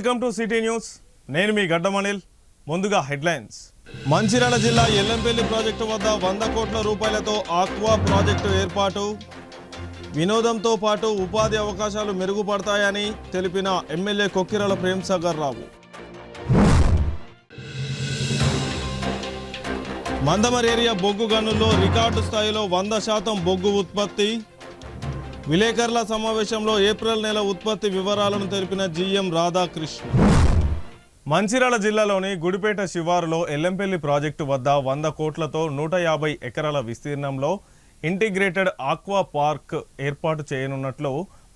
Welcome to city news. నేను మీ గడ్డమనిల్. ముందుగా headlines. Mancherial జిల్లా ఎల్లంపల్లి ప్రాజెక్టు వద్ద 100 కోట్ల రూపాయలతో ఆక్వా ప్రాజెక్టు ఏర్పాటు. వినోదంతో పాటు ఉపాధి అవకాశాలు మెరుగుపడతాయని తెలిపిన ఎమ్మెల్యే కొక్కిరాల ప్రేమ్సాగర్ రావు. మందమరి ఏరియా బొగ్గు గనుల్లో రికార్డు స్థాయిలో 100% బొగ్గు ఉత్పత్తి. విలేకరుల సమావేశంలో ఏప్రిల్ నెల ఉత్పత్తి వివరాలను తెలిపిన జీఎం రాధాకృష్ణ. మంచిర్యాల జిల్లాలోని గుడిపేట శివారులో ఎల్లంపల్లి ప్రాజెక్టు వద్ద 100 కోట్లతో 150 ఎకరాల విస్తీర్ణంలో ఇంటిగ్రేటెడ్ ఆక్వా పార్క్ ఏర్పాటు చేయనున్నట్లు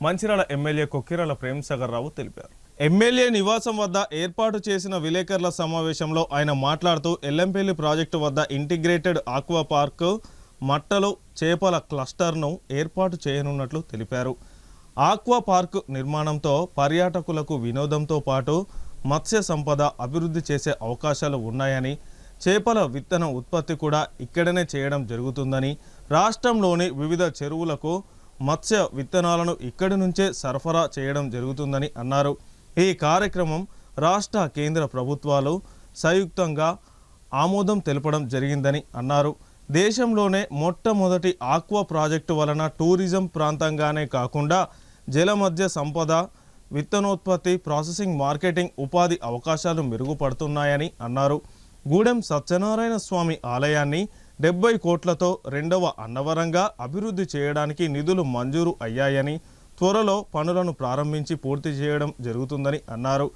మంచిర్యాల ఎమ్మెల్యే కొక్కిరాల ప్రేమ్సాగర్ రావు తెలిపారు. ఎమ్మెల్యే నివాసం వద్ద ఏర్పాటు చేసిన విలేకరుల సమావేశంలో ఆయన మాట్లాడుతూ ఎల్లంపల్లి ప్రాజెక్టు వద్ద ఇంటిగ్రేటెడ్ ఆక్వా పార్క్ మట్టలు చేపల క్లస్టర్ను ఏర్పాటు చేయనున్నట్లు తెలిపారు. ఆక్వా పార్క్ నిర్మాణంతో పర్యాటకులకు వినోదంతో పాటు మత్స్య సంపద అభివృద్ధి చేసే అవకాశాలు ఉన్నాయని, చేపల విత్తన ఉత్పత్తి కూడా ఇక్కడనే చేయడం జరుగుతుందని, రాష్ట్రంలోని వివిధ చెరువులకు మత్స్య విత్తనాలను ఇక్కడి నుంచే సరఫరా చేయడం జరుగుతుందని అన్నారు. ఈ కార్యక్రమం రాష్ట్ర కేంద్ర ప్రభుత్వాలు సంయుక్తంగా ఆమోదం తెలపడం జరిగిందని అన్నారు. దేశంలోనే మొట్టమొదటి ఆక్వా ప్రాజెక్టు వలన టూరిజం ప్రాంతంగానే కాకుండా జల మధ్య సంపద, విత్తనోత్పత్తి, ప్రాసెసింగ్, మార్కెటింగ్, ఉపాధి అవకాశాలు మెరుగుపడుతున్నాయని అన్నారు. గూడెం సత్యనారాయణ స్వామి ఆలయాన్ని 70 కోట్లతో 2వ అన్నవరంగా అభివృద్ధి చేయడానికి నిధులు మంజూరు అయ్యాయని, త్వరలో పనులను ప్రారంభించి పూర్తి చేయడం జరుగుతుందని అన్నారు.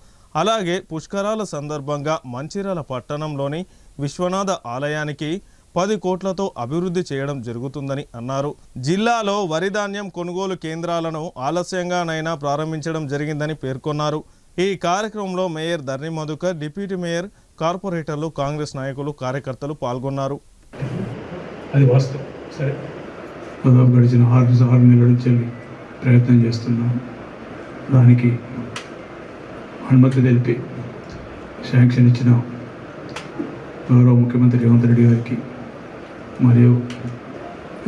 అలాగే పుష్కరాల సందర్భంగా మంచిర్యాల పట్టణంలోని విశ్వనాథ ఆలయానికి 10 కోట్లతో అభివృద్ధి చేయడం జరుగుతుందని అన్నారు. జిల్లాలో వరి ధాన్యం కొనుగోలు కేంద్రాలను ఆలస్యంగానైనా ప్రారంభించడం జరిగిందని పేర్కొన్నారు. ఈ కార్యక్రమంలో మేయర్ ధర్ని మధుకర్, డిప్యూటీ మేయర్, కార్పొరేటర్లు, కాంగ్రెస్ నాయకులు, కార్యకర్తలు పాల్గొన్నారు. అది వాస్తవం. సరే, దాదాపు గడిచిన 6 నెలల నుంచి ప్రయత్నం చేస్తున్నాం. దానికి అనుమతి తెలిపి శాంక్షన్ ఇచ్చిన గౌరవ ముఖ్యమంత్రి రేవంత్ రెడ్డి గారికి మరియు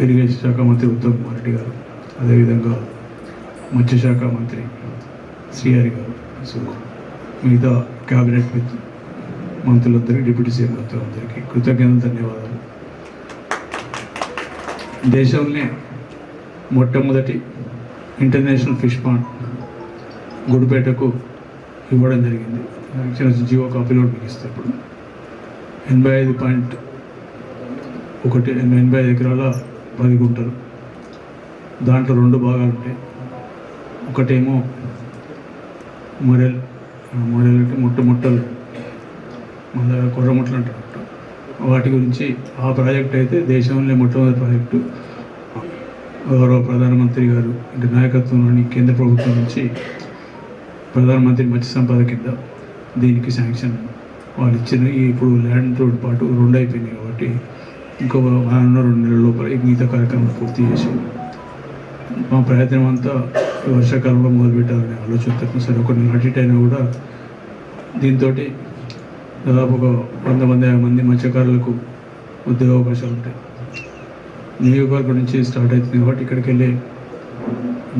ఇరిగేషన్ శాఖ మంత్రి ఉత్తమ్ కుమార్ రెడ్డి గారు, అదేవిధంగా మత్స్యశాఖ మంత్రి శ్రీహరి గారు, సో మిగతా క్యాబినెట్ మంత్రులందరికీ, డిప్యూటీ సీఎం మంత్రులందరికీ కృతజ్ఞతలు, ధన్యవాదాలు. దేశంలోనే మొట్టమొదటి ఇంటర్నేషనల్ ఫిష్ పాండ్ గుడిపేటకు ఇవ్వడం జరిగింది. చిన్న జియో కాపీలో మీకు ఇస్తే ఇప్పుడు 85 ఎకరాల 10 గుంటలు. దాంట్లో 2 భాగాలు ఉంటాయి. ఒకటేమో మొరెల్ అంటే మొట్టలు, మన దగ్గర కొర్రముట్టలు అంటారు. వాటి గురించి ఆ ప్రాజెక్ట్ అయితే దేశంలో మొట్టమొదటి ప్రాజెక్టు. గౌరవ ప్రధానమంత్రి గారు ఇంటి నాయకత్వంలోని కేంద్ర ప్రభుత్వం నుంచి ప్రధానమంత్రి మత్స్య సంపద కింద దీనికి శాంక్షన్ వాళ్ళు ఇచ్చిన. ఇప్పుడు ల్యాండ్ రోడ్ పాటు 2 అయిపోయినాయి కాబట్టి ఇంకో 2 నెలల లోపల మిగతా కార్యక్రమం పూర్తి చేసి మా ప్రయత్నం అంతా వర్షాకాలంలో మొదలుపెట్టాలనే ఆలోచనతో. సరే, ఒక అటు అయినా కూడా దీంతో దాదాపు ఒక 100 మంది మత్స్యకారులకు ఉద్యోగ అవకాశాలు ఉంటాయి. నియోజకవర్గం నుంచి స్టార్ట్ అవుతుంది కాబట్టి ఇక్కడికి వెళ్ళే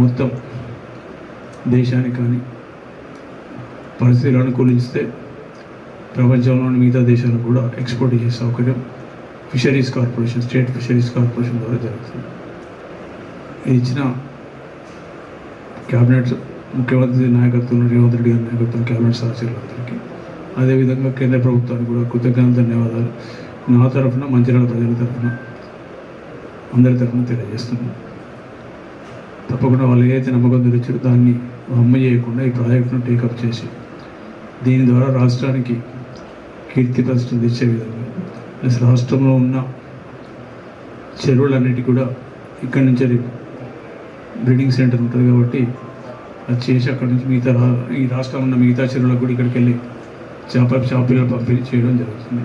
మొత్తం దేశానికి కానీ పరిస్థితులు అనుకూలిస్తే ప్రపంచంలోని మిగతా దేశాలకు కూడా ఎక్స్పోర్ట్ చేసే సౌకర్యం fisheries corporation, state fisheries corporation ద్వారా జరుగుతుంది. ఇది ఇచ్చిన క్యాబినెట్ ముఖ్యమంత్రి నాయకత్వంలో, రేవంత్ రెడ్డి గారి నాయకత్వం, క్యాబినెట్ సహచరులందరికీ, అదేవిధంగా కేంద్ర ప్రభుత్వానికి కూడా కృతజ్ఞతలు, ధన్యవాదాలు నా తరఫున, మంచిర్యాల ప్రజల తరఫున, అందరి తరఫున తెలియజేస్తున్నాను. తప్పకుండా వాళ్ళు ఏదైతే నమ్మకం తెచ్చారో దాన్ని అమ్మ చేయకుండా ఈ ప్రాజెక్టును టేకప్ చేసి దీని ద్వారా రాష్ట్రానికి కీర్తి ప్రతిష్టలు తెచ్చే విధంగా, ప్లస్ రాష్ట్రంలో ఉన్న చెరువులన్నిటి కూడా ఇక్కడి నుంచి బ్రీడింగ్ సెంటర్ ఉంటుంది కాబట్టి అది చేసి అక్కడి నుంచి ఈ రాష్ట్రంలో ఉన్న మిగతా చెరువులకు కూడా ఇక్కడికి వెళ్ళి చేపల పంపిణీ చేయడం జరుగుతుంది.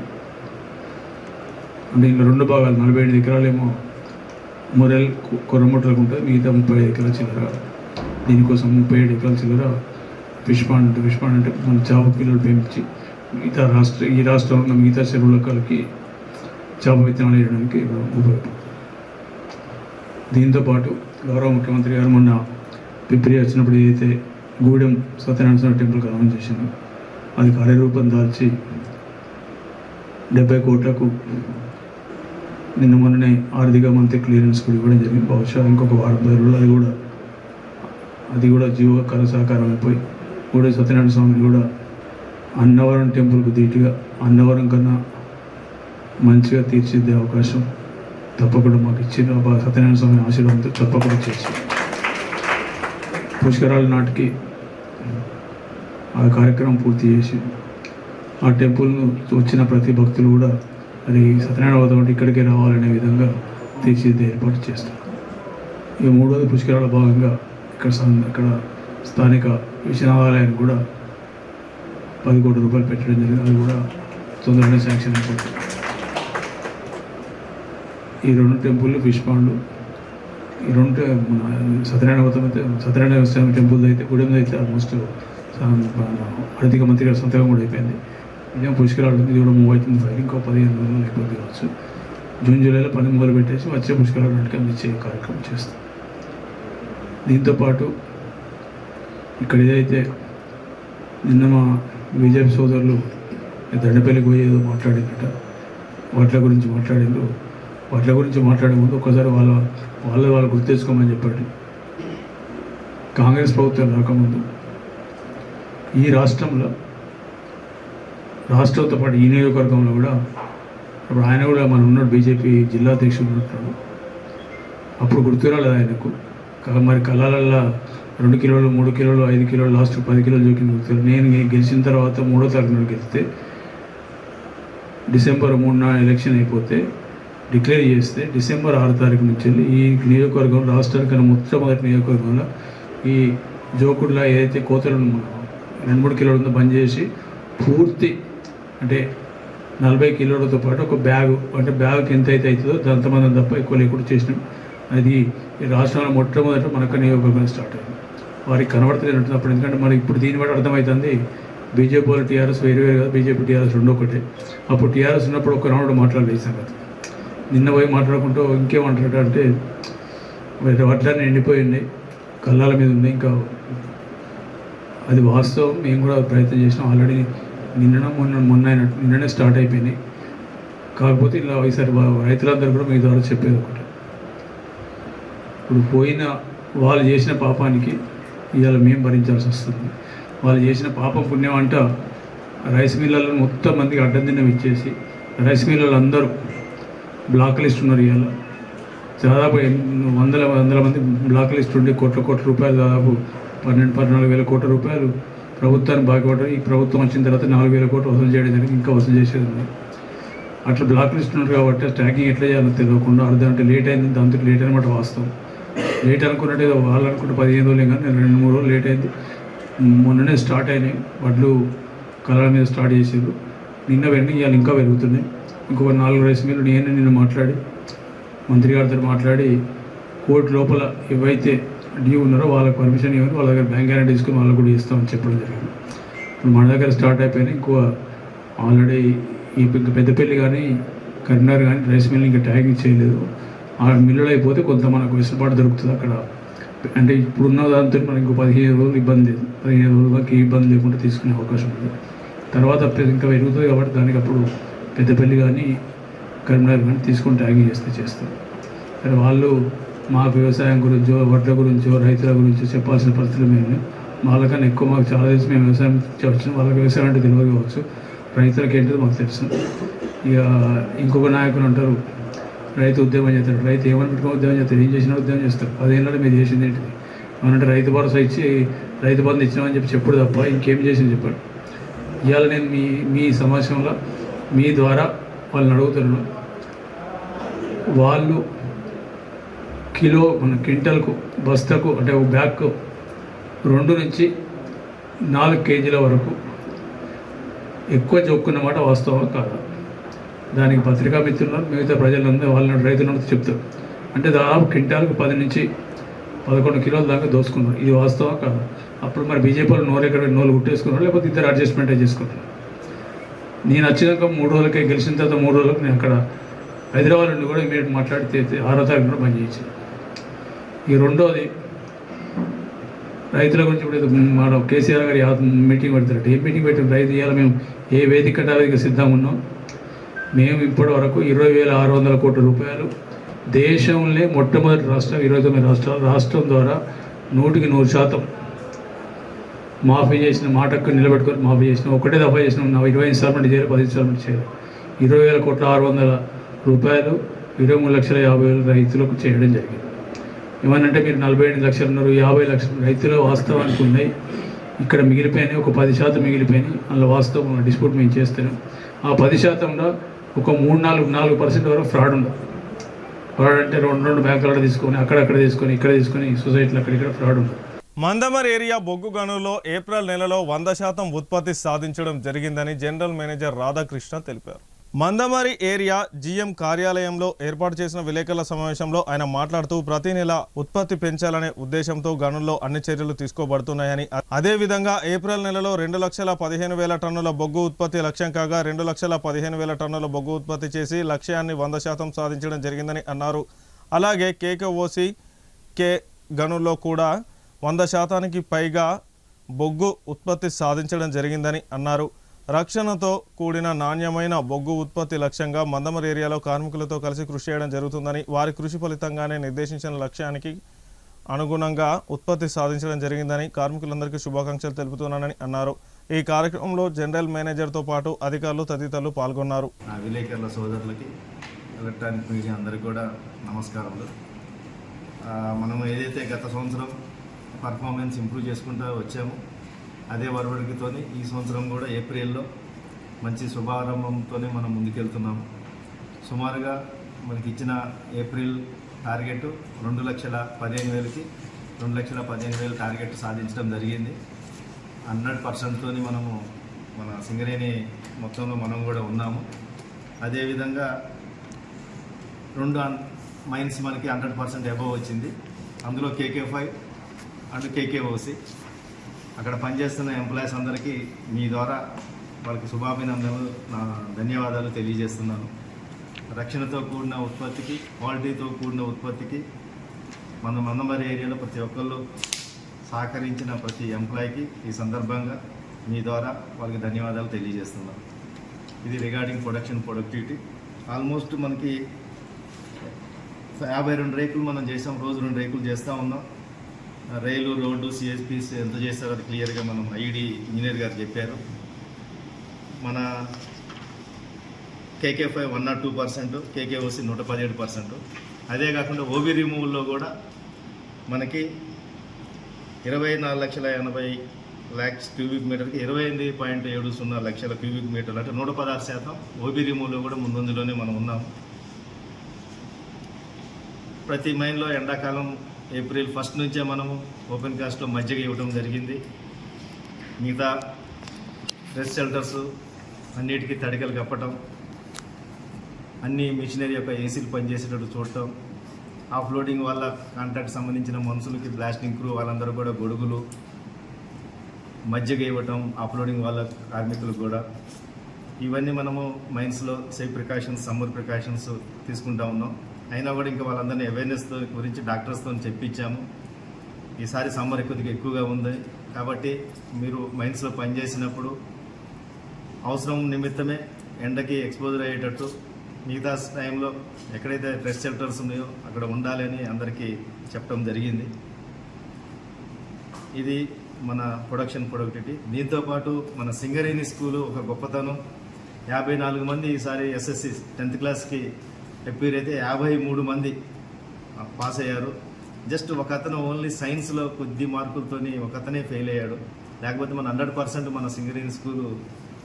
అంటే ఇంకా 2 భాగాలు, 45 ఎకరాలేమో మొరెల్ కొర్రముట్టలకు ఉంటుంది, మిగతా 35 ఎకరాల చిల్లర దీనికోసం, 37 ఎకరాల చిల్లర ఫిష్ పాండ్ అంటే మన చేప పిల్లలు పెంచి ఈ రాష్ట్రంలో ఉన్న మిగతా చెరువులకి చేప విత్తనాలు వేయడానికి ఉపయోగపడుతుంది. దీంతోపాటు గౌరవ ముఖ్యమంత్రి గారు మొన్న పిప్రి వచ్చినప్పుడు ఏదైతే గూడెం సత్యనారాయణ స్వామి టెంపుల్కి అనౌన్స్ చేసింది. అది కార్యరూపం దాల్చి 70 కోట్లకు నిన్న మొన్ననే ఆర్థిక మంత్రి క్లియరెన్స్ కూడా ఇవ్వడం జరిగింది. బహుశా ఇంకొక వారం 10 రోజులు అది కూడా జీవ సాకారం అయిపోయి గూడెం సత్యనారాయణ స్వామిని కూడా అన్నవరం టెంపుల్కు ధీటుగా అన్నవరం కన్నా మంచిగా తీర్చిదిద్దే అవకాశం తప్పకుండా మాకు ఇచ్చిన సత్యనారాయణ స్వామి ఆశీర్వాదంతో తప్పకుండా చేసి పుష్కరాల నాటికి ఆ కార్యక్రమం పూర్తి చేసి ఆ టెంపుల్ను వచ్చిన ప్రతి భక్తులు కూడా అది సత్యనారాయణ వ్రతం ఇక్కడికే రావాలనే విధంగా తీర్చిదిద్దే ఏర్పాటు చేస్తారు. ఇక మూడోది పుష్కరాల భాగంగా ఇక్కడ స్థానిక విశ్వనాథాలయానికి కూడా 10 కోట్ల రూపాయలు పెట్టడం జరిగింది. అది కూడా తొందరగానే శాంక్షన్ అయిపోతుంది. ఈ 2 టెంపుల్ ఫిష్ పాండ్, ఈ 2 సత్యనారాయణ వ్రతం అయితే సత్యనారాయణ స్వామి టెంపుల్ అయితే గూడెం అయితే ఆల్మోస్ట్ ఆర్థిక మంత్రి గారి సంతకం కూడా అయిపోయింది. ఇదేం పుష్కరాలు ఉంది, ఇది కూడా మూవ్ అవుతుంది. ఇంకో 15 రోజులు అయిపోతుంది కావచ్చు. జూన్ జూలైలో పని మొదలు పెట్టేసి వచ్చే పుష్కరాలు నాటికి అందించే కార్యక్రమం చేస్తాం. దీంతోపాటు ఇక్కడ ఏదైతే నిన్న మా బీజేపీ సోదరులు దండపల్లికి పోయి ఏదో మాట్లాడిందట, వాటి గురించి మాట్లాడే ముందు ఒక్కసారి వాళ్ళు గుర్తు తెచ్చుకోమని చెప్పండి. కాంగ్రెస్ ప్రభుత్వం రాకముందు ఈ రాష్ట్రంతో పాటు ఈ నియోజకవర్గంలో కూడా అప్పుడు ఆయన కూడా మనం ఉన్నాడు, బీజేపీ జిల్లా అధ్యక్షుడు ఉంటున్నాడు. అప్పుడు గుర్తు రాలేదు ఆయనకు. మరి కళ్ళాలల్లో 2 కిలోలు 3 కిలోలు 5 కిలోలు లాస్ట్ 10 కిలోలు జోకింది గుర్తు. నేను గెలిచిన తర్వాత 3వ తారీఖున గెలిస్తే డిసెంబర్ 3న ఎలక్షన్ అయిపోతే డిక్లేర్ చేస్తే డిసెంబర్ 6 తారీఖు నుంచి వెళ్ళి ఈ నియోజకవర్గం రాష్ట్రానికి మొట్టమొదటి నియోజకవర్గంలో ఈ జోకుడులా ఏదైతే కోతలు 2-3 కిలోలు ఉందో బంద్ చేసి పూర్తి అంటే 40 కిలోలతో పాటు ఒక బ్యాగ్, అంటే బ్యాగ్కి ఎంత అయితే అవుతుందో అంతమంది తప్ప ఎక్కువ లేకుండా చేసినాం. అది ఈ రాష్ట్రంలో మొట్టమొదట మనకు నియోజకవర్గం స్టార్ట్ అయింది. వారికి కనబడతలేనట్టు అప్పుడు. ఎందుకంటే మనకి ఇప్పుడు దీన్ని బట్టి అర్థమవుతుంది బీజేపీ వాళ్ళు టీఆర్ఎస్ వేరు కదా, బీజేపీ టీఆర్ఎస్ 2 ఒకటే. అప్పుడు టీఆర్ఎస్ ఉన్నప్పుడు ఒక రౌండ్ మాట్లాడలేదు సంగతి. నిన్న పోయి మాట్లాడుకుంటూ ఇంకేమంటారు అంటే వడ్లన్నీ ఎండిపోయింది, కళ్ళాల మీద ఉంది. ఇంకా అది వాస్తవం, మేము కూడా ప్రయత్నం చేసినాం. ఆల్రెడీ నిన్ననే స్టార్ట్ అయిపోయినాయి. కాకపోతే ఇలా ఈసారి రైతులందరూ కూడా మీ ద్వారా చెప్పేది ఒకటి, ఇప్పుడు పోయిన వాళ్ళు చేసిన పాపానికి ఇవాళ మేము భరించాల్సి వస్తుంది. వాళ్ళు చేసిన పాపం పుణ్యం అంట రైస్ మిల్లర్లను మొత్తం మందికి అడ్డం తిన్నం ఇచ్చేసి రైస్ మిల్లర్లు అందరూ బ్లాక్ లిస్ట్ ఉన్నారు. ఇవాళ దాదాపు వందల మంది బ్లాక్ లిస్ట్ ఉండి కోట్ల రూపాయలు, దాదాపు 12-14 వేల కోట్ల రూపాయలు ప్రభుత్వాన్ని బాగుపడ్డారు. ఈ ప్రభుత్వం వచ్చిన తర్వాత 4,000 కోట్లు వసూలు చేయడం జరిగింది, ఇంకా వసూలు చేసేది ఉంది. అట్లా బ్లాక్ లిస్ట్ ఉన్నారు కాబట్టి ట్రాకింగ్ ఎట్లా చేయాలో తెలియకుండా అర్ధంటే లేట్ అయింది. దాంతో లేట్ అనమాట వాస్తవం. లేట్ అనుకున్నట్టు వాళ్ళు అనుకుంటే 15 రోజులే కానీ 2-3 రోజులు లేట్ అయింది. మొన్ననే స్టార్ట్ అయినాయి వడ్లు, కలర్ మీద స్టార్ట్ చేసారు. నిన్న వెంటనే ఇవాళ ఇంకా పెరుగుతున్నాయి. ఇంకొక 4 రైస్ మిల్లు నిన్న మాట్లాడి మంత్రి గారితో మాట్లాడి కోర్టు లోపల ఏవైతే డ్యూ ఉన్నారో వాళ్ళకి పర్మిషన్ ఇవ్వని వాళ్ళ దగ్గర బ్యాంక్ గ్యారెంటీ తీసుకుని వాళ్ళకు కూడా ఇస్తామని చెప్పడం జరిగింది. ఇప్పుడు మన దగ్గర స్టార్ట్ అయిపోయినాయి. ఇంకో ఆల్రెడీ ఇంకా పెద్దపల్లి కానీ కరీంనగర్ కానీ రైస్ మిల్లు ఇంకా ట్యాగింగ్ చేయలేదు. ఆ మిల్లులు అయిపోతే కొంత మనకు వెసులుబాటు దొరుకుతుంది అక్కడ. అంటే ఇప్పుడున్న దాంతో మనకి ఇంకో 15 రోజులు ఇబ్బంది లేదు. 15 రోజుల వరకు ఇబ్బంది లేకుండా తీసుకునే అవకాశం ఉంది. తర్వాత ఇంకా పెరుగుతుంది కాబట్టి దానికి అప్పుడు పెద్దపల్లి కానీ కరీంనగర్ కానీ తీసుకొని ట్యాగింగ్ చేస్తారు. కానీ వాళ్ళు మాకు వ్యవసాయం గురించో వడ్ల గురించో రైతుల గురించో చెప్పాల్సిన పరిస్థితులు మేము వాళ్ళకన్నా ఎక్కువ మాకు చాలా తెలుసు. మేము వ్యవసాయం వచ్చిన వాళ్ళకి వ్యవసాయం అంటే తెలియదు కావచ్చు, రైతులకి ఏంటో మాకు తెలుసు. ఇక ఇంకొక నాయకులు అంటారు రైతు ఉద్యమం చేస్తారు. రైతు ఏమని పెట్టుకుని ఉద్యమం చేస్తారు, ఏం చేసినా ఉద్యమం చేస్తారు. 10 ఏళ్ళలో మీరు చేసింది ఏంటిది ఏమనంటే రైతు భరోసా ఇచ్చి రైతు బంధు ఇచ్చినామని చెప్పి చెప్పుడు తప్ప ఇంకేం చేసింది చెప్పండి. ఇవాళ నేను మీ సమావేశంలో మీ ద్వారా వాళ్ళని అడుగుతున్నాను. వాళ్ళు మన క్వింటల్కు బస్తకు అంటే ఒక బ్యాగ్కు 2 నుంచి 4 కేజీల వరకు ఎక్కువ చొక్కున్నమాట వాస్తవం కాదా? దానికి పత్రికా మిత్రులు మిగతా ప్రజలందరూ వాళ్ళని రైతులందరూ చెప్తారు. అంటే దాదాపు క్వింటాల్కు 10 నుంచి 11 కిలోల దాకా దోసుకున్నారు. ఇది వాస్తవం కాదు. అప్పుడు మరి బీజేపీ వాళ్ళు నోరు గుట్టేసుకున్నారు, లేకపోతే ఇద్దరు అడ్జస్ట్మెంట్ చేసుకున్నారు. నేను వచ్చినాక 3 రోజులకే గెలిచిన తర్వాత 3 రోజులకు నేను అక్కడ హైదరాబాద్ నుండి కూడా ఇమీడియట్ మాట్లాడితే 6వ తారీఖు కూడా బంద్ చేయించాను. ఈ రెండోది రైతుల గురించి ఇప్పుడు మన కేసీఆర్ గారి మీటింగ్ పెడతారు. ఏం మీటింగ్ పెట్టాం? రైతు ఇవాళ మేము ఏ వేదిక కంటే వేదిక సిద్ధంగా ఉన్నాం. మేము ఇప్పటి వరకు 20,600 కోట్ల రూపాయలు దేశంలో మొట్టమొదటి రాష్ట్రం 29 రాష్ట్రాలు రాష్ట్రం ద్వారా 100% మాఫీ చేసిన మాటకు నిలబెట్టుకొని మాఫీ చేసినాం. ఒకటే దఫా చేసినాం. 20 ఇన్స్టాల్మెంట్ చేయాలి, 10 ఇన్స్టాల్మెంట్ చేయాలి. 20,600 రూపాయలు 23,50,000 రైతులకు చేయడం జరిగింది. ఏమనంటే మీరు 48 లక్షలు ఉన్నారు, 50 లక్షలు రైతులు వాస్తవానికి ఉన్నాయి. ఇక్కడ మిగిలిపోయినాయి, ఒక 10% మిగిలిపోయినాయి. అందులో వాస్తవం డిస్ప్యూట్ మేము చేస్తున్నాం. ఆ 10%లో ఒక 3-4% వరకు ఫ్రాడ్ ఉంది. ఫ్రాడ్ అంటే రెండు బ్యాంకులలో తీసుకొని అక్కడక్కడ తీసుకొని ఇక్కడ తీసుకొని సొసైటీలో అక్కడిక్కడ ఫ్రాడ్ ఉంది. మందమరి ఏరియా బొగ్గు గనుల్లో ఏప్రిల్ నెలలో 100% ఉత్పత్తి సాధించడం జరిగిందని జనరల్ మేనేజర్ రాధాకృష్ణ తెలిపారు. మందమరి ఏరియా జీఎం కార్యాలయంలో ఏర్పాటు చేసిన విలేకరుల సమావేశంలో ఆయన మాట్లాడుతూ ప్రతి నెల ఉత్పత్తి పెంచాలనే ఉద్దేశంతో గనుల్లో అన్ని చర్యలు తీసుకోబడుతున్నాయని, అదేవిధంగా ఏప్రిల్ నెలలో 2,15,000 టన్నుల బొగ్గు ఉత్పత్తి లక్ష్యం కాగా 2,15,000 టన్నుల బొగ్గు ఉత్పత్తి చేసి లక్ష్యాన్ని 100% సాధించడం జరిగిందని అన్నారు. అలాగే కేకేఓసి గనుల్లో కూడా 100%కి పైగా బొగ్గు ఉత్పత్తి సాధించడం జరిగిందని అన్నారు. రక్షణతో కూడిన నాణ్యమైన బొగ్గు ఉత్పత్తి లక్ష్యంగా మందమరి ఏరియాలో కార్మికులతో కలిసి కృషి చేయడం జరుగుతుందని, వారి కృషి ఫలితంగానే నిర్దేశించిన లక్ష్యానికి అనుగుణంగా ఉత్పత్తి సాధించడం జరిగిందని కార్మికులందరికీ శుభాకాంక్షలు తెలుపుతున్నానని అన్నారు. ఈ కార్యక్రమంలో జనరల్ మేనేజర్తో పాటు అధికారులు తదితరులు పాల్గొన్నారు. విలేకరుల సోదరులకి, ఎలక్ట్రానిక్ మీడియా అందరికీ కూడా నమస్కారములు. మనము ఏదైతే గత సంవత్సరం పర్ఫార్మెన్స్ ఇంప్రూవ్ చేసుకుంటూ వచ్చాము, అదే వరవడికితో ఈ సంవత్సరం కూడా ఏప్రిల్లో మంచి శుభారంభంతోనే మనం ముందుకెళ్తున్నాము. సుమారుగా మనకి ఇచ్చిన ఏప్రిల్ టార్గెట్ 2,15,000కి 2,15,000 టార్గెట్ సాధించడం జరిగింది. 100%తోని మనము మన సింగరేణి మొత్తంలో మనం కూడా ఉన్నాము. అదేవిధంగా 2 మైన్స్ మనకి 100% అబవ్ వచ్చింది. అందులో KK5 అండ్ KKOC అక్కడ పనిచేస్తున్న ఎంప్లాయీస్ అందరికీ మీ ద్వారా వాళ్ళకి శుభాభినందనలు, నా ధన్యవాదాలు తెలియజేస్తున్నాను. రక్షణతో కూడిన ఉత్పత్తికి, క్వాలిటీతో కూడిన ఉత్పత్తికి మన మందమరి ఏరియాలో ప్రతి ఒక్కళ్ళు సహకరించిన ప్రతి ఎంప్లాయీకి ఈ సందర్భంగా మీ ద్వారా వాళ్ళకి ధన్యవాదాలు తెలియజేస్తున్నాను. ఇది రిగార్డింగ్ ప్రొడక్టివిటీ. ఆల్మోస్ట్ మనకి 52 రేకులు మనం చేసాం. రోజు 2 రేకులు చేస్తూ ఉన్నాం. రైలు, రోడ్డు, CSPs ఎంత చేస్తారో అది క్లియర్గా మనం IED ఇంజనీర్ గారు చెప్పారు. మన KK5 102%, KKOC 117%. అదే కాకుండా OB రిమూవల్లో కూడా మనకి 24,80,00,000 క్యూబిక్ మీటర్కి 28.70 లక్షల క్యూబిక్ మీటర్లు, అంటే 116%. OB రిమూవ్లో కూడా ముందంజలోనే మనం ఉన్నాం. ప్రతి మైన్లో ఎండాకాలం ఏప్రిల్ 1 నుంచే మనము ఓపెన్ కాస్ట్లో మజ్జిగ ఇవ్వడం జరిగింది. మిగతా రెస్ట్ షెల్టర్స్ అన్నిటికీ తడికలు కప్పటం, అన్ని మిషనరీ యొక్క ఏసీలు పనిచేసేటట్టు చూడటం, ఆఫ్లోడింగ్ వల్ల కాంట్రాక్ట్ సంబంధించిన మనుషులకి, బ్లాస్టింగ్ క్రూ వాళ్ళందరూ కూడా గొడుగులు, మజ్జిగ ఇవ్వటం, ఆఫ్లోడింగ్ వాళ్ళ కార్మికులకు కూడా. ఇవన్నీ మనము మైన్స్లో సేఫ్ ప్రికాషన్స్, సమ్మర్ ప్రికాషన్స్ తీసుకుంటా ఉన్నాం. అయినా కూడా ఇంకా వాళ్ళందరినీ అవేర్నెస్ గురించి డాక్టర్స్తో చెప్పించాము. ఈసారి సమ్మర్ కొద్దిగా ఎక్కువగా ఉంది కాబట్టి మీరు మైన్స్లో పనిచేసినప్పుడు అవసరం నిమిత్తమే ఎండకి ఎక్స్పోజర్ అయ్యేటట్టు, మిగతా టైంలో ఎక్కడైతే రెస్ట్ షెల్టర్స్ ఉన్నాయో అక్కడ ఉండాలని అందరికీ చెప్పడం జరిగింది. ఇది మన ప్రొడక్టివిటీ. దీంతోపాటు మన సింగరేణి స్కూలు ఒక గొప్పతనం. 54 మంది ఈసారి SSC 10th క్లాస్కి అపీర్ అయితే 53 మంది పాస్ అయ్యారు. జస్ట్ ఒక అతను ఓన్లీ సైన్స్లో కొద్ది మార్కులతోని ఒక అతనే ఫెయిల్ అయ్యాడు. లేకపోతే మన 100% మన సింగరేణి స్కూలు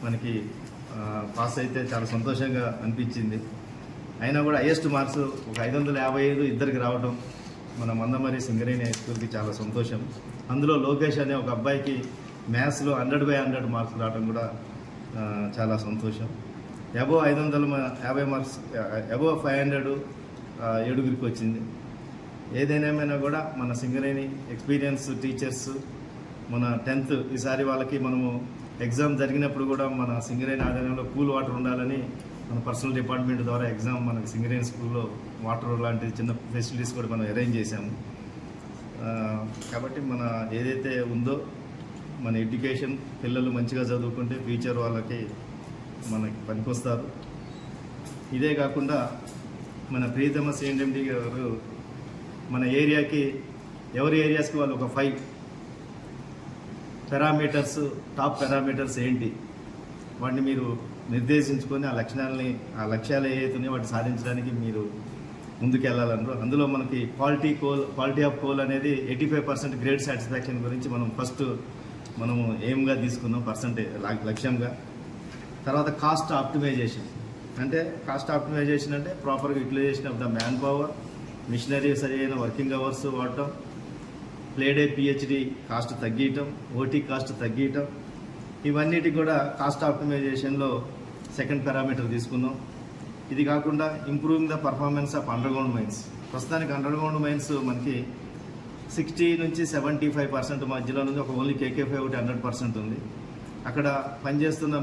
మనకి పాస్ అయితే చాలా సంతోషంగా అనిపించింది. అయినా కూడా హైయెస్ట్ మార్క్స్ ఒక 555 ఇద్దరికి రావడం మన మందమరి సింగరేణి స్కూల్కి చాలా సంతోషం. అందులో లోకేష్ అనే ఒక అబ్బాయికి మ్యాథ్స్లో 100/100 మార్క్స్ రావడం కూడా చాలా సంతోషం. అబోవ్ 550 మార్క్స్, అబోవ్ 500 7గురికి వచ్చింది. ఏదైనా కూడా మన సింగరేణి ఎక్స్పీరియన్స్ టీచర్స్, మన 10th ఈసారి వాళ్ళకి మనము ఎగ్జామ్ జరిగినప్పుడు కూడా మన సింగరేణి ఆధ్వర్యంలో కూల్ వాటర్ ఉండాలని మన పర్సనల్ డిపార్ట్మెంట్ ద్వారా ఎగ్జామ్ మనకి సింగరేణి స్కూల్లో వాటర్ లాంటి చిన్న ఫెసిలిటీస్ కూడా మనం అరేంజ్ చేశాము. కాబట్టి మన ఏదైతే ఉందో మన ఎడ్యుకేషన్ పిల్లలు మంచిగా చదువుకుంటే ఫ్యూచర్ వాళ్ళకి మనకి పనికొస్తారు. ఇదే కాకుండా మన ప్రియతమ సిఎండి గారు మన ఏరియాకి ఎవరి ఏరియాస్కి వాళ్ళు ఒక 5 పారామీటర్స్, టాప్ పారామీటర్స్ ఏంటి వాటిని మీరు నిర్దేశించుకొని ఆ లక్ష్యాలు ఏవైతున్నాయో వాటిని సాధించడానికి మీరు ముందుకెళ్ళాలన్నారు. అందులో మనకి క్వాలిటీ ఆఫ్ కోల్ అనేది 85% గ్రేడ్ సాటిస్ఫాక్షన్ గురించి మనము ఎయిమ్గా తీసుకున్నాం, లక్ష్యంగా. తర్వాత కాస్ట్ ఆప్టిమైజేషన్ అంటే ప్రాపర్గా utilization of the man power, machinery సరైన వర్కింగ్ అవర్స్ వాడటం, ప్లేడే పిహెచ్డి కాస్ట్ తగ్గించటం, ఓటీ కాస్ట్ తగ్గించటం, ఇవన్నిటి కూడా కాస్ట్ ఆప్టిమైజేషన్లో సెకండ్ పారామీటర్ తీసుకున్నాం. ఇది కాకుండా improving the performance of underground mines. ప్రస్తుతానికి అండర్గ్రౌండ్ మైన్స్ మనకి 60 నుంచి 75% మధ్యలో ఉంది. ఒక ఓన్లీ కేకే5 ఒకటి 100% ఉంది. అక్కడ పనిచేస్తున్న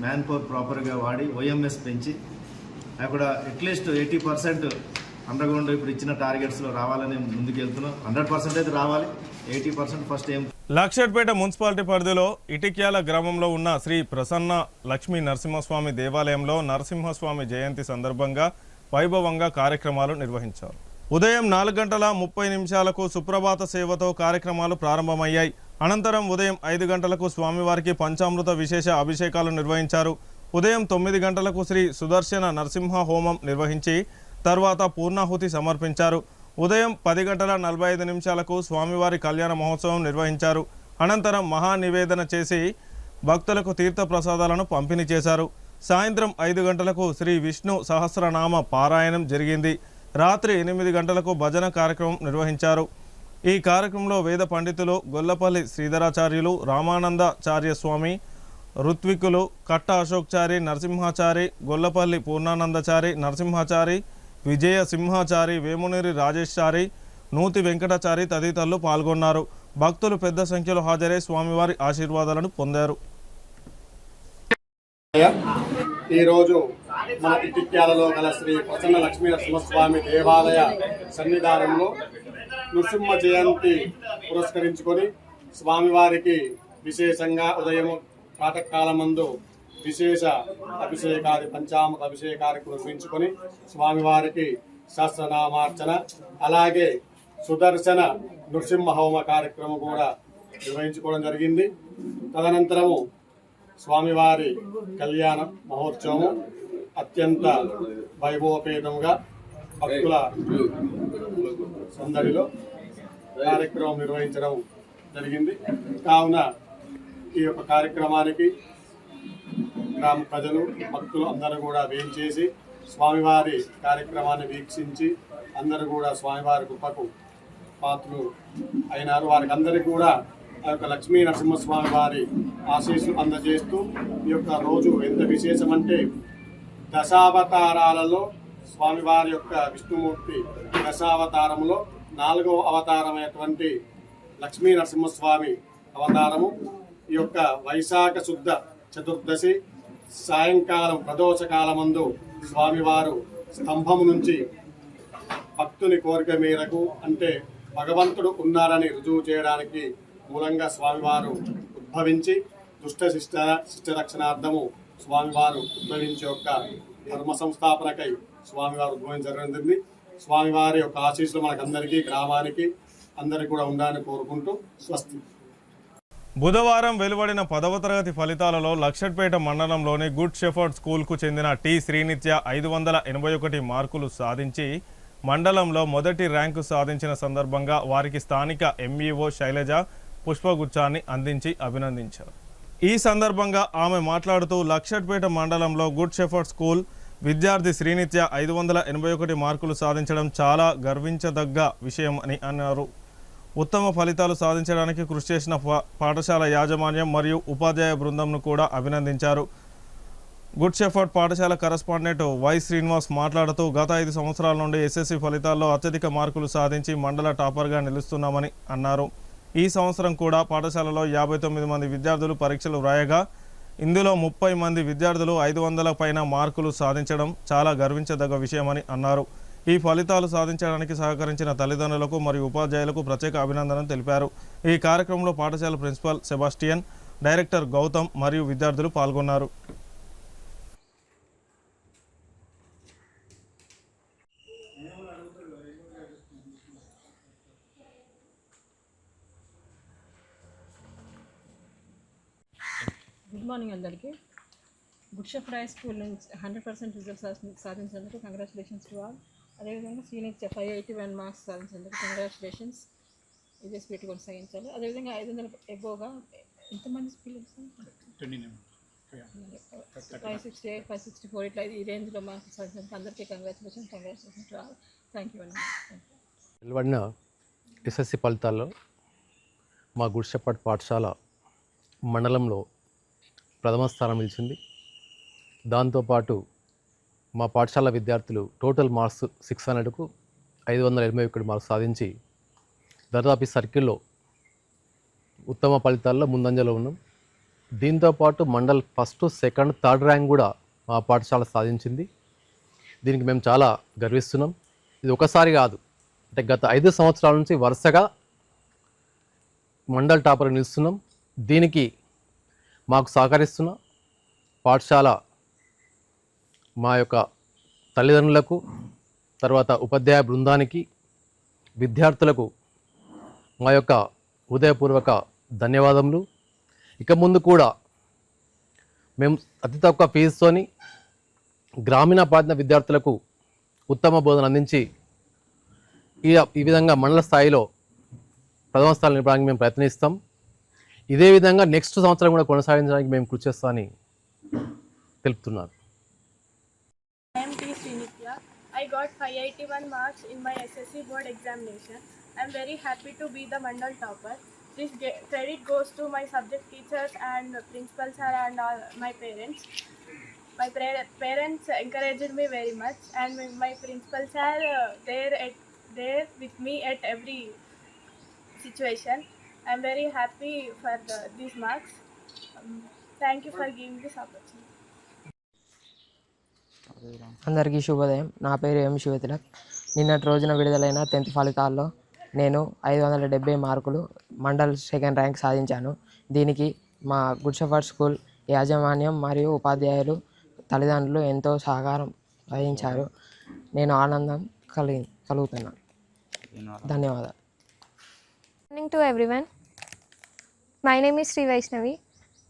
మ్యాన్ పవర్ ప్రాపర్గా వాడి ఓఎంఎస్ పెంచి అక్కడ అట్లీస్ట్ 80% అండర్గ్రౌండ్ ఇప్పుడు ఇచ్చిన టార్గెట్స్లో రావాలని ముందుకు వెళ్తున్నాం. 100% అయితే రావాలి, 80% ఫస్ట్ ఏం. లక్షట్పేట మున్సిపాలిటీ పరిధిలో ఇటిక్యాల గ్రామంలో ఉన్న శ్రీ ప్రసన్న లక్ష్మీ నరసింహస్వామి దేవాలయంలో నరసింహస్వామి జయంతి సందర్భంగా వైభవంగా కార్యక్రమాలు నిర్వహించారు. ఉదయం 4:30 సుప్రభాత సేవతో కార్యక్రమాలు ప్రారంభమయ్యాయి. అనంతరం ఉదయం 5 గంటలకు స్వామివారికి పంచామృత విశేష అభిషేకాలు నిర్వహించారు. ఉదయం 9 గంటలకు శ్రీ సుదర్శన నరసింహ హోమం నిర్వహించి తర్వాత పూర్ణాహుతి సమర్పించారు. ఉదయం 10:45 స్వామివారి కళ్యాణ మహోత్సవం నిర్వహించారు. అనంతరం మహానివేదన చేసి భక్తులకు తీర్థ ప్రసాదాలను పంపిణీ చేశారు. సాయంత్రం 5 గంటలకు శ్రీ విష్ణు సహస్రనామ పారాయణం జరిగింది. రాత్రి 8 గంటలకు భజన కార్యక్రమం నిర్వహించారు. ఈ కార్యక్రమంలో వేద పండితులు గొల్లపల్లి శ్రీధరాచార్యులు, రామానందాచార్య స్వామి, ఋత్వికులు కట్ట అశోక్చారి, నరసింహాచారి, గొల్లపల్లి పూర్ణానందచారి, నరసింహాచారి, విజయ సింహాచారి, వేమునేరి రాజేశ్చారి, నూతి వెంకటాచారి తదితరులు పాల్గొన్నారు. భక్తులు పెద్ద సంఖ్యలో హాజరై స్వామివారి ఆశీర్వాదాలను పొందారు. ఈరోజు మన ఇటిక్యాలలో గల శ్రీ ప్రసన్న లక్ష్మీ నరసింహస్వామి దేవాలయ సన్నిధానంలో నృసింహ జయంతి పురస్కరించుకొని స్వామివారికి విశేషంగా ఉదయం ప్రాతకాలమందు విశేష అభిషేకాది పంచామృత అభిషేకానికి నిర్వహించుకొని స్వామివారికి సహస్రనామార్చన, అలాగే సుదర్శన నృసింహ హోమ కార్యక్రమం కూడా నిర్వహించుకోవడం జరిగింది. తదనంతరము స్వామివారి కళ్యాణ మహోత్సవము అత్యంత వైభవపేతంగా భక్తుల సందడిలో కార్యక్రమం నిర్వహించడం జరిగింది. కావున ఈ యొక్క కార్యక్రమానికి గ్రామ ప్రజలు, భక్తులు అందరూ కూడా వేయించేసి స్వామివారి కార్యక్రమాన్ని వీక్షించి అందరూ కూడా స్వామివారి కృపకు పాత్రలు అయినారు. వారికి అందరికీ కూడా ఆ యొక్క లక్ష్మీ నరసింహస్వామి వారి ఆశీస్సులు అందజేస్తూ ఈ యొక్క రోజు ఎంత విశేషమంటే దశావతారాలలో స్వామివారి యొక్క విష్ణుమూర్తి దశావతారంలో 4వ అవతారమైనటువంటి లక్ష్మీ నరసింహస్వామి అవతారము. ఈ యొక్క వైశాఖ శుద్ధ చతుర్దశి సాయంకాలం ప్రదోష కాలమందు స్వామివారు స్తంభం నుంచి భక్తుని కోరిక మేరకు, అంటే భగవంతుడు ఉన్నారని రుజువు చేయడానికి మూలంగా స్వామివారు ఉద్భవించి దుష్ట శిష్ట రక్షణార్థము స్వామివారు ఉద్భవించే యొక్క ధర్మ సంస్థాపనకై స్వామివారు ఉద్భవించడం జరిగింది. స్వామివారి యొక్క ఆశీస్సులు మనకందరికీ, గ్రామానికి అందరికీ కూడా ఉండాలని కోరుకుంటూ స్వస్తి. బుధవారం వెలువడిన 10వ తరగతి ఫలితాలలో లక్షట్పేట మండలంలోని గుడ్ షెఫర్డ్ స్కూల్కు చెందిన టి శ్రీనిత్య 581 మార్కులు సాధించి మండలంలో మొదటి ర్యాంకు సాధించిన సందర్భంగా వారికి స్థానిక ఎంఈఓ శైలజ పుష్పగుచ్చాన్ని అందించి అభినందించారు. ఈ సందర్భంగా ఆమె మాట్లాడుతూ లక్షట్పేట మండలంలో గుడ్ షెఫర్డ్ స్కూల్ విద్యార్థి శ్రీనిత్య 581 మార్కులు సాధించడం చాలా గర్వించదగ్గ విషయం అని అన్నారు. ఉత్తమ ఫలితాలు సాధించడానికి కృషి చేసిన పాఠశాల యాజమాన్యం మరియు ఉపాధ్యాయ బృందంను కూడా అభినందించారు. గుడ్ షెఫర్డ్ పాఠశాల కరస్పాండెంట్ వై శ్రీనివాస్ మాట్లాడుతూ గత 5 సంవత్సరాల నుండి ఎస్ఎస్సి ఫలితాల్లో అత్యధిక మార్కులు సాధించి మండల టాపర్గా నిలుస్తున్నామని అన్నారు. ఈ సంవత్సరం కూడా పాఠశాలలో 59 మంది విద్యార్థులు పరీక్షలు వ్రాయగా ఇందులో 30 మంది విద్యార్థులు 500 పైన మార్కులు సాధించడం చాలా గర్వించదగ్గ విషయమని అన్నారు. ఈ ఫలితాలు సాధించడానికి సహకరించిన తల్లిదండ్రులకు మరియు ఉపాధ్యాయులకు ప్రత్యేక అభినందనలు తెలిపారు. ఈ కార్యక్రమంలో పాఠశాల ప్రిన్సిపాల్ సెబాస్టియన్, డైరెక్టర్ గౌతమ్ మరియు విద్యార్థులు పాల్గొన్నారు. గుడ్ మార్నింగ్ అందరికీ. గుడ్ షెఫర్డ్ హై స్కూల్ నుంచి 100% రిజల్ట్స్ సాధించినందుకు కంగ్రాచులేషన్స్ టు ఆల్. అదేవిధంగా సీనియర్ 581 మార్క్స్ సాధించినందుకు కంగ్రాచులేషన్స్. ఇదే స్పీడ్ కొనసాగించాలి. అదేవిధంగా 500 ఎబోగా ఎంతమంది పిల్లలు 568, 564 ఇట్లా ఈ రేంజ్లో మార్క్స్ సాధించినందుకు అందరికీ congratulations to all. Thank you అండి. వెలువడిన ఎస్ఎస్సి ఫలితాల్లో మా గుడ్ షెఫర్డ్ పాఠశాల మండలంలో ప్రథమ స్థానం నిలిచింది. దాంతోపాటు మా పాఠశాల విద్యార్థులు టోటల్ మార్క్స్ 600కు 581 మార్క్స్ సాధించి దాదాపు సర్కిల్లో ఉత్తమ ఫలితాల్లో ముందంజలో ఉన్నాం. దీంతోపాటు mandal first, second, third rank కూడా మా పాఠశాల సాధించింది. దీనికి మేము చాలా గర్విస్తున్నాం. ఇది ఒకసారి కాదు, అంటే గత 5 సంవత్సరాల నుంచి వరుసగా మండల్ టాపర్ నిలుస్తున్నాం. దీనికి మాకు సహకరిస్తున్న పాఠశాల మా యొక్క తల్లిదండ్రులకు, తర్వాత ఉపాధ్యాయ బృందానికి, విద్యార్థులకు మా యొక్క హృదయపూర్వక ధన్యవాదములు. ఇక ముందు కూడా మేము అతి తక్కువ ఫీజుతోని గ్రామీణ ప్రాంత విద్యార్థులకు ఉత్తమ బోధన అందించి ఈ విధంగా మండల స్థాయిలో ప్రథమ స్థాయిలో నిలపడానికి మేము ప్రయత్నిస్తాం. ఇదే విధంగా నెక్స్ట్ సంవత్సరం కూడా కొనసాగించడానికి మేము కృషి చేస్తామని తెలుపుతున్నారు. I am T. Srinitya. I got 581 marks in my SSC board examination. I am very happy to be the Mandal topper. This credit goes to my subject teachers and principal sir and all my parents. My parents encouraged me very much, and my principal sir there with me at every situation. I am very happy for these marks. Thank you for giving this opportunity. అందరికీ శుభోదయం. నా పేరు ఎం శివతిలక్. నిన్నటి రోజున విడుదలైన 10th ఫలితాల్లో నేను 570 మార్కులు మండల్ సెకండ్ ర్యాంక్ సాధించాను. దీనికి మా గుడ్ షెఫర్డ్ స్కూల్ యాజమాన్యం మరియు ఉపాధ్యాయులు, తల్లిదండ్రులు ఎంతో సహకారం వహించారు. నేను ఆనందం కలుగుతున్నాను. ధన్యవాదాలు. Good morning to everyone. My name is Sri Vaishnavi.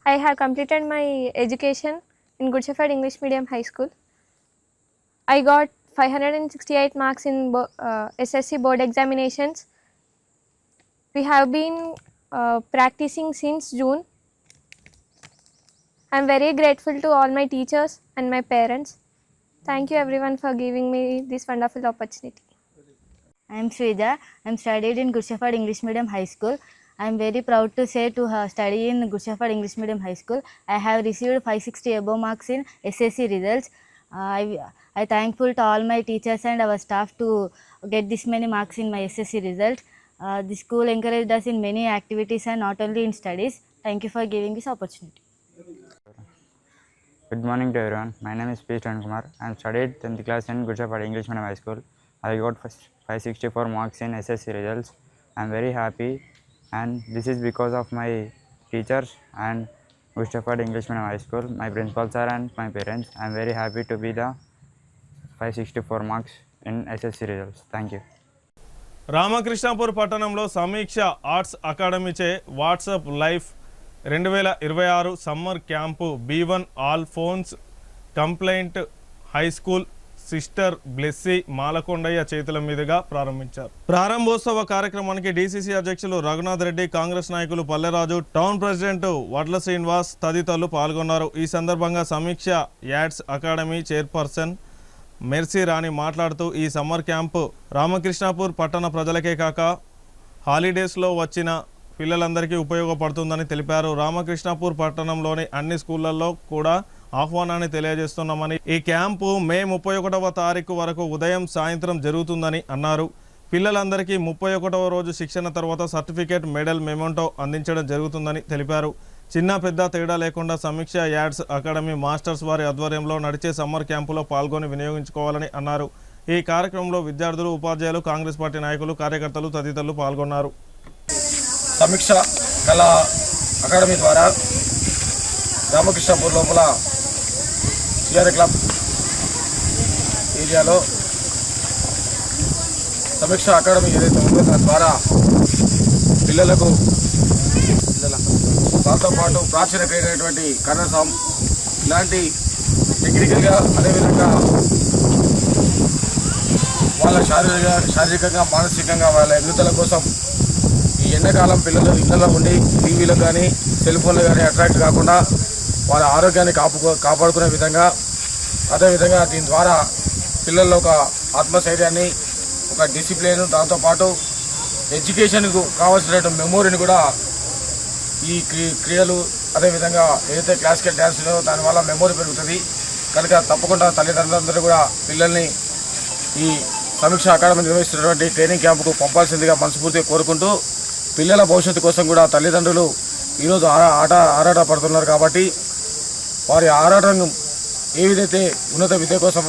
I have completed my education in Good Shepherd English Medium High School. I got 568 marks in SSC board examinations. We have been practicing since June. I am very grateful to all my teachers and my parents. Thank you everyone for giving me this wonderful opportunity. I am Shrija. I am studied in Good Shepherd English Medium High School. I am very proud to say to study in Good Shepherd English Medium High School. I have received 560 above marks in SSC results. I thankful to all my teachers and our staff to get this many marks in my SSC result. The school encouraged us in many activities and not only in studies. Thank you for giving this opportunity. Good morning to everyone. My name is P. Kumar. I am studied 10th class in Good Shepherd English Medium High School. I got 564 marks in SSC results. I am very happy, and this is because of my teachers and Good Shepherd English Medium High School, my principal sir and my parents. I am very happy to be the 564 marks in SSC results. Thank you. Ramakrishnapur పట్టణంలో సమీక్ష arts అకాడమీచే WhatsApp life 2026 summer camp B1 all phones complaint high school sister Blessy Malakondaiah చేతుల మీదుగా ప్రారంభించారు. ప్రారంభోత్సవ కార్యక్రమానికి DCC అధ్యక్షులు రఘునాథ్ రెడ్డి, కాంగ్రెస్ నాయకులు పల్లెరాజు, టౌన్ ప్రెసిడెంట్ వడ్ల శ్రీనివాస్ తదితరులు పాల్గొన్నారు. ఈ సందర్భంగా సమీక్ష యాడ్స్ అకాడమీ చైర్పర్సన్ మెర్సీ రాణి మాట్లాడుతూ ఈ సమ్మర్ క్యాంపు రామకృష్ణాపూర్ పట్టణ ప్రజలకే కాక హాలిడేస్లో వచ్చిన పిల్లలందరికీ ఉపయోగపడుతుందని తెలిపారు. రామకృష్ణాపూర్ పట్టణంలోని అన్ని స్కూళ్లలో కూడా ఆహ్వానాన్ని తెలియజేస్తున్నామని, ఈ క్యాంపు మే 31వ తారీఖు వరకు ఉదయం సాయంత్రం జరుగుతుందని అన్నారు. పిల్లలందరికీ 31వ రోజు శిక్షణ తర్వాత సర్టిఫికేట్, మెడల్, మెమోంటో అందించడం జరుగుతుందని తెలిపారు. చిన్న పెద్ద తేడా లేకుండా సమీక్ష యాడ్స్ అకాడమీ మాస్టర్స్ వారి ఆధ్వర్యంలో నడిచే సమ్మర్ క్యాంపులో పాల్గొని వినియోగించుకోవాలని అన్నారు. ఈ కార్యక్రమంలో విద్యార్థులు, ఉపాధ్యాయులు, కాంగ్రెస్ పార్టీ నాయకులు, కార్యకర్తలు తదితరులు పాల్గొన్నారు. సమీక్ష కళా అకాడమీ ద్వారా రామకృష్ణపూర్ లోపల సిఆర్ క్లబ్ ఏరియాలో సమీక్ష అకాడమీ ఏదైతే ఉందో దాని ద్వారా పిల్లలకు దాంతో పాటు ప్రాచీన క్రీడ అయినటువంటి కర్ణసాం ఇలాంటి టెక్నికల్గా అదేవిధంగా వాళ్ళ శారీరకంగా మానసికంగా వాళ్ళ ఎదుగుదల కోసం ఈ ఎండాకాలం పిల్లలు ఇళ్లలో ఉండి టీవీలో కానీ సెల్ ఫోన్లో కానీ అట్రాక్ట్ కాకుండా వాళ్ళ ఆరోగ్యాన్ని కాపాడుకునే విధంగా అదేవిధంగా దీని ద్వారా పిల్లల్లో ఒక ఆత్మస్థైర్యాన్ని, ఒక డిసిప్లిన్, దాంతోపాటు ఎడ్యుకేషన్కు కావాల్సిన మెమోరీని కూడా ఈ క్రీడలు అదేవిధంగా ఏదైతే క్లాసికల్ డ్యాన్స్ ఉందో దానివల్ల మెమోరీ పెరుగుతుంది. కనుక తప్పకుండా తల్లిదండ్రులందరూ కూడా పిల్లల్ని ఈ సమీక్ష అకాడమీ నిర్వహిస్తున్నటువంటి ట్రైనింగ్ క్యాంపుకు పంపాల్సిందిగా మనస్ఫూర్తిగా కోరుకుంటూ, పిల్లల భవిష్యత్తు కోసం కూడా తల్లిదండ్రులు ఈరోజు ఆరాట పడుతున్నారు కాబట్టి వారి ఆరాటం ఏ విధైతే ఉన్నత విద్య కోసం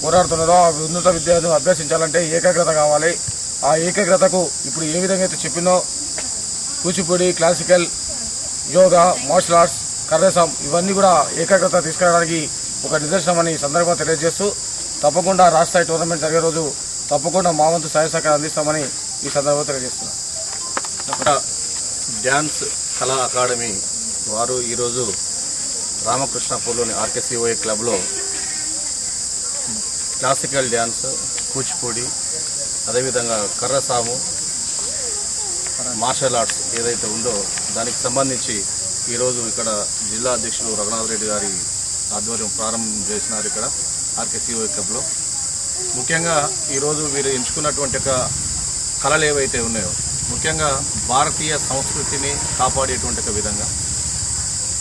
పోరాడుతున్నారో ఆ ఉన్నత విద్యను అభ్యసించాలంటే ఏకాగ్రత కావాలి. ఆ ఏకాగ్రతకు ఇప్పుడు ఏ విధంగా అయితే చెప్పినో Kuchipudi, classical, yoga, martial arts, కర్రసాం ఇవన్నీ కూడా ఏకాగ్రత తీసుకురావడానికి ఒక నిదర్శనమని సందర్భంగా తెలియజేస్తూ, తప్పకుండా రాష్ట్ర స్థాయి టోర్నమెంట్ జరిగే రోజు తప్పకుండా మా వంతు సహాయ సహకారం అందిస్తామని ఈ సందర్భంగా తెలియజేస్తున్నాం. డ్యాన్స్ కళా అకాడమీ వారు ఈరోజు రామకృష్ణపూర్లోని ఆర్కేసీఓఏ క్లబ్లో క్లాసికల్ డ్యాన్స్, కూచిపూడి, అదేవిధంగా కర్రసాము, మార్షల్ ఆర్ట్స్ ఏదైతే ఉందో దానికి సంబంధించి ఈరోజు ఇక్కడ జిల్లా అధ్యక్షులు రఘునాథ్ రెడ్డి గారి ఆధ్వర్యం ప్రారంభం చేసినారు ఇక్కడ ఆర్కేసీఓఏ క్లబ్లో. ముఖ్యంగా ఈరోజు వీరు ఎంచుకున్నటువంటి ఒక కళలు ఏవైతే ఉన్నాయో ముఖ్యంగా భారతీయ సంస్కృతిని కాపాడేటువంటి ఒక విధంగా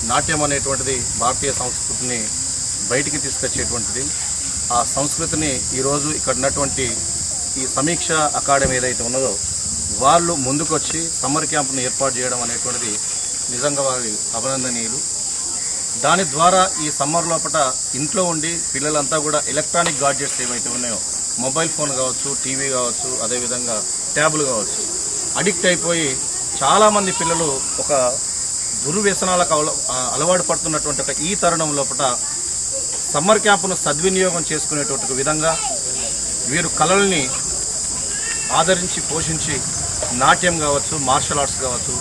నాట్యం అనేటువంటిది భారతీయ సంస్కృతిని బయటికి తీసుకొచ్చేటువంటిది. ఆ సంస్కృతిని ఈరోజు ఇక్కడ ఉన్నటువంటి ఈ సమీక్ష అకాడమీ ఏదైతే ఉన్నదో వాళ్ళు ముందుకొచ్చి సమ్మర్ క్యాంప్ను ఏర్పాటు చేయడం అనేటువంటిది నిజంగా వారి అభినందనీయులు. దాని ద్వారా ఈ సమ్మర్ లోపల ఇంట్లో ఉండి పిల్లలంతా కూడా ఎలక్ట్రానిక్ గాడ్జెట్స్ ఏవైతే ఉన్నాయో మొబైల్ ఫోన్ కావచ్చు, టీవీ కావచ్చు, అదేవిధంగా ట్యాబ్లు కావచ్చు అడిక్ట్ అయిపోయి చాలామంది పిల్లలు ఒక దుర్వ్యసనాలకు అలవాటు పడుతున్నటువంటి ఈ తరుణం లోపల సమ్మర్ క్యాంపును సద్వినియోగం చేసుకునేటువంటి విధంగా వీరు కళల్ని ఆదరించి పోషించి నాట్యం కావచ్చు, మార్షల్ ఆర్ట్స్ కావచ్చు,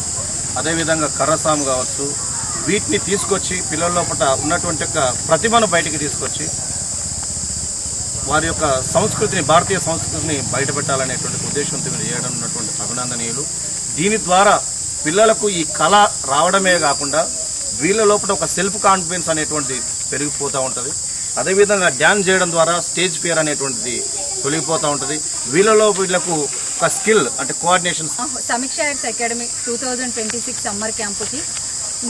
అదేవిధంగా కర్రసాం కావచ్చు వీటిని తీసుకొచ్చి పిల్లల లోపల ఉన్నటువంటి యొక్క ప్రతిభను బయటికి తీసుకొచ్చి వారి యొక్క సంస్కృతిని, భారతీయ సంస్కృతిని బయటపెట్టాలనేటువంటి ఉద్దేశంతో మీరు చేయడం ఉన్నటువంటి అభినందనీయులు. దీని ద్వారా పిల్లలకు ఈ కళ రావడమే కాకుండా వీళ్ళ లోపల ఒక సెల్ఫ్ కాన్ఫిడెన్స్ అనేటువంటిది పెరిగిపోతూ ఉంటుంది. అదేవిధంగా డ్యాన్స్ చేయడం ద్వారా స్టేజ్ ఫియర్ అనేటువంటిది తొలగిపోతూ ఉంటుంది. వీళ్ళకు ఒక స్కిల్ అంటే కోఆర్డినేషన్. సమీక్ష ఆర్ట్స్ అకాడమీ 2026 సమ్మర్ క్యాంపుకి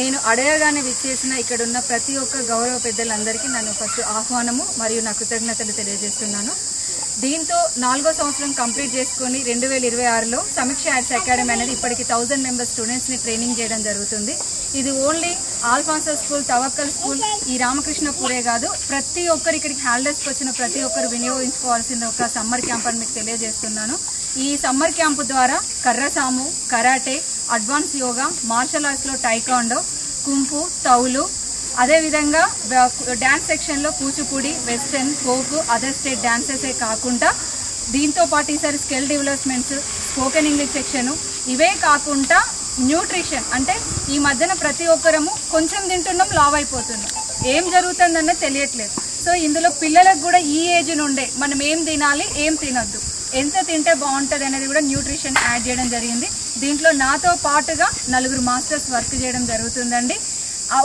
నేను అడగగానే విచ్చేసిన ఇక్కడ ఉన్న ప్రతి ఒక్క గౌరవ పెద్దలందరికీ నన్ను ఫస్ట్ ఆహ్వానము మరియు నా కృతజ్ఞతలు తెలియజేస్తున్నాను. దీంతో 4వ సంవత్సరం కంప్లీట్ చేసుకొని 2026లో సమీక్ష ఆర్ట్స్ అకాడమీ అనేది ఇప్పటికి 1000 మెంబర్స్ స్టూడెంట్స్ని ట్రైనింగ్ చేయడం జరుగుతుంది. ఇది only Alphonsa school, Tawakkal school, ఈ రామకృష్ణపూరే కాదు, ప్రతి ఒక్కరు ఇక్కడికి హాలిడేస్కి వచ్చిన ప్రతి ఒక్కరు వినియోగించుకోవాల్సిన ఒక సమ్మర్ క్యాంప్ అని మీకు తెలియజేస్తున్నాను. ఈ సమ్మర్ క్యాంపు ద్వారా కర్రసాము, కరాటే, అడ్వాన్స్ యోగా, మార్షల్ ఆర్ట్స్లో టైకాండో, కుంఫు, తౌలు, అదేవిధంగా డ్యాన్స్ సెక్షన్లో Kuchipudi, western, folk, other state డ్యాన్సెసే కాకుండా దీంతో పాటు ఈసారి skill developments, spoken English section, ఇవే కాకుండా న్యూట్రిషన్ అంటే ఈ మధ్యన ప్రతి ఒక్కరము కొంచెం తింటున్నాం, లావ్ అయిపోతున్నాం, ఏం జరుగుతుందన్నది తెలియట్లేదు. సో ఇందులో పిల్లలకు కూడా ఈ ఏజ్ నుండే మనం ఏం తినాలి, ఏం తినొద్దు, ఎంత తింటే బాగుంటుంది అనేది కూడా న్యూట్రిషన్ యాడ్ చేయడం జరిగింది. దీంట్లో నాతో పాటుగా 4 మాస్టర్స్ వర్క్ చేయడం జరుగుతుందండి.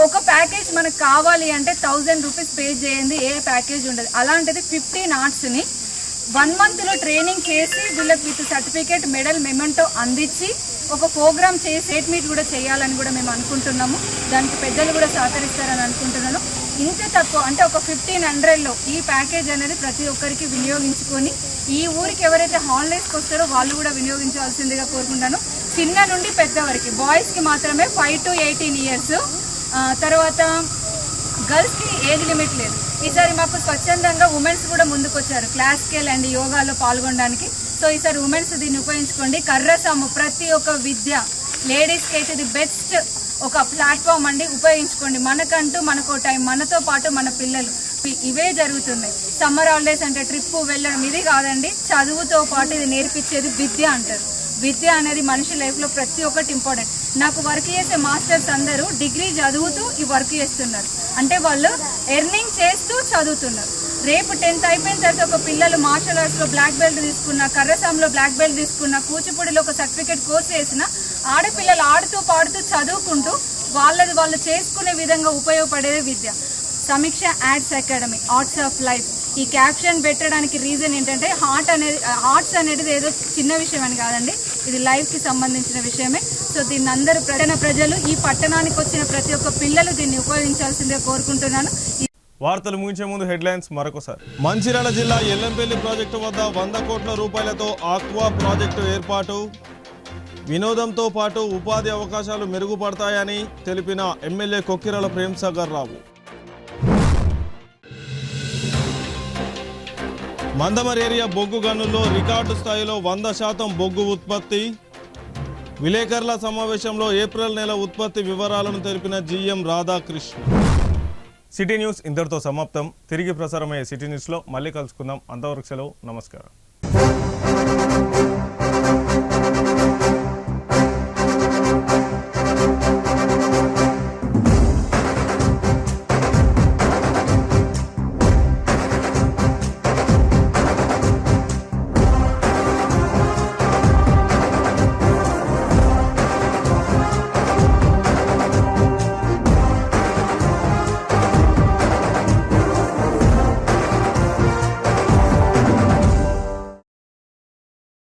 ఒక ప్యాకేజ్ మనకు కావాలి అంటే 1000 రూపీస్ పే చేయండి, ఏ ప్యాకేజ్ ఉండదు. అలాంటిది 15 ఆర్ట్స్ని 1 మంత్లో ట్రైనింగ్ చేసి వీళ్ళకి విత్ సర్టిఫికేట్, మెడల్, మెమెంటో అందించి ఒక ప్రోగ్రామ్ చేసి స్టేట్ మీట్ కూడా చేయాలని కూడా మేము అనుకుంటున్నాము. దానికి పెద్దలు కూడా సహకరిస్తారని అనుకుంటున్నాను. ఇంత తక్కువ అంటే ఒక 1500లో ఈ ప్యాకేజ్ అనేది ప్రతి ఒక్కరికి వినియోగించుకొని ఈ ఊరికి ఎవరైతే హాలిడేస్కి వస్తారో వాళ్ళు కూడా వినియోగించవలసిందిగా కోరుకుంటాను. చిన్న నుండి పెద్ద వరకు, బాయ్స్కి మాత్రమే 5 to 18 years, తర్వాత గర్ల్స్కి ఏజ్ లిమిట్ లేదు. ఈసారి మాకు స్వచ్ఛందంగా ఉమెన్స్ కూడా ముందుకొచ్చారు క్లాసికల్ అండ్ యోగాలో పాల్గొనడానికి. సో ఈసారి ఉమెన్స్ దీన్ని ఉపయోగించుకోండి. కర్రసాము ప్రతి ఒక్క విద్య లేడీస్కి అయితే ఇది బెస్ట్ ఒక ప్లాట్ఫామ్ అండి, ఉపయోగించుకోండి. మనకంటూ మనకు టైం, మనతో పాటు మన పిల్లలు ఇవే జరుగుతున్నాయి. సమ్మర్ హాలిడేస్ అంటే ట్రిప్ వెళ్ళడం ఇది కాదండి, చదువుతో పాటు ఇది నేర్పించేది విద్య అంటారు. విద్య అనేది మనిషి లైఫ్లో ప్రతి ఒక్కటి ఇంపార్టెంట్. నాకు వర్క్ చేసే మాస్టర్స్ అందరూ డిగ్రీ చదువుతూ ఈ వర్క్ చేస్తున్నారు, అంటే వాళ్ళు ఎర్నింగ్ చేస్తూ చదువుతున్నారు. రేపు 10th అయిపోయిన తర్వాత ఒక పిల్లలు మార్షల్ ఆర్ట్స్లో బ్లాక్ బెల్ట్ తీసుకున్న, కర్రసాంలో బ్లాక్ బెల్ట్ తీసుకున్న, కూచిపూడిలో ఒక సర్టిఫికేట్ కోర్స్ చేసిన ఆడపిల్లలు ఆడుతూ పాడుతూ చదువుకుంటూ వాళ్ళు చేసుకునే విధంగా ఉపయోగపడేదే విద్య. సమీక్ష ads academy arts of life. ఈ క్యాప్షన్ పెట్టడానికి రీజన్ ఏంటంటే ఆర్ట్స్ అనేది ఏదో చిన్న విషయం అని కాదండి, ఇది లైఫ్కి సంబంధించిన విషయమే. సో దీన్ని అందరూ ప్రజలు ఈ పట్టణానికి వచ్చిన ప్రతి ఒక్క పిల్లలు దీన్ని ఉపయోగించాల్సిందిగా కోరుకుంటున్నాను. వార్తలు ముగించే ముందు హెడ్లైన్స్ మరొకసారి. మంచిర్యాల జిల్లా ఎల్లంపల్లి ప్రాజెక్టు వద్ద 100 కోట్ల రూపాయలతో ఆక్వా ప్రాజెక్టు ఏర్పాటు. వినోదంతో పాటు ఉపాధి అవకాశాలు మెరుగుపడతాయని తెలిపిన ఎమ్మెల్యే కొక్కిరాల ప్రేమ్సాగర్ రావు. మందమరి ఏరియా బొగ్గు గనుల్లో రికార్డు స్థాయిలో 100% బొగ్గు ఉత్పత్తి. విలేకరుల సమావేశంలో ఏప్రిల్ నెల ఉత్పత్తి వివరాలను తెలిపిన జీఎం రాధాకృష్ణ. సిటీ న్యూస్ ఇంతటితో సమాప్తం. తిరిగి ప్రసారమయ్యే సిటీ న్యూస్లో మళ్ళీ కలుసుకుందాం. అంతవరకు సెలవు. నమస్కారం.